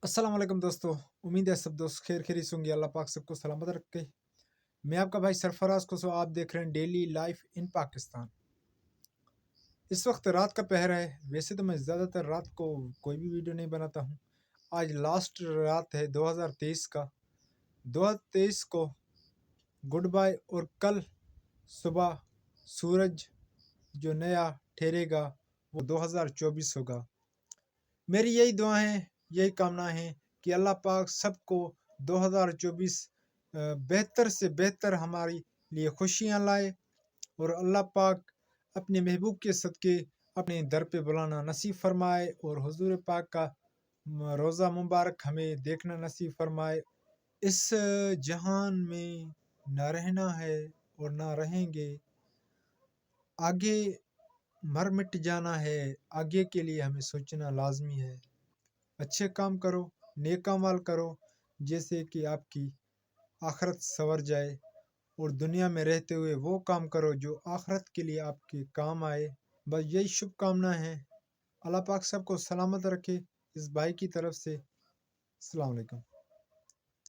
अस्सलाम वालेकुम दोस्तों। उम्मीद है सब दोस्त खैर खैरियत होंगे। अल्लाह पाक सबको सलामत रखे। मैं आपका भाई सरफराज को आप देख रहे हैं डेली लाइफ इन पाकिस्तान। इस वक्त रात का पहर है। वैसे तो मैं ज़्यादातर रात को कोई भी वीडियो नहीं बनाता हूँ। आज लास्ट रात है 2023 का। 2023 को गुड बाय, और कल सुबह सूरज जो नया ठहरेगा वो 2024 होगा। मेरी यही दुआ है, यही कामना है कि अल्लाह पाक सबको 2024 बेहतर से बेहतर हमारे लिए खुशियाँ लाए, और अल्लाह पाक अपने महबूब के सदके अपने दर पे बुलाना नसीब फरमाए, और हुजूर पाक का रोज़ा मुबारक हमें देखना नसीब फरमाए। इस जहान में ना रहना है और ना रहेंगे, आगे मर मिट जाना है, आगे के लिए हमें सोचना लाजमी है। अच्छे काम करो, नेक अमाल करो, जैसे कि आपकी आखिरत संवर जाए, और दुनिया में रहते हुए वो काम करो जो आखिरत के लिए आपके काम आए। बस यही शुभकामना है। अल्लाह पाक सबको सलामत रखे। इस भाई की तरफ से अस्सलाम वालेकुम।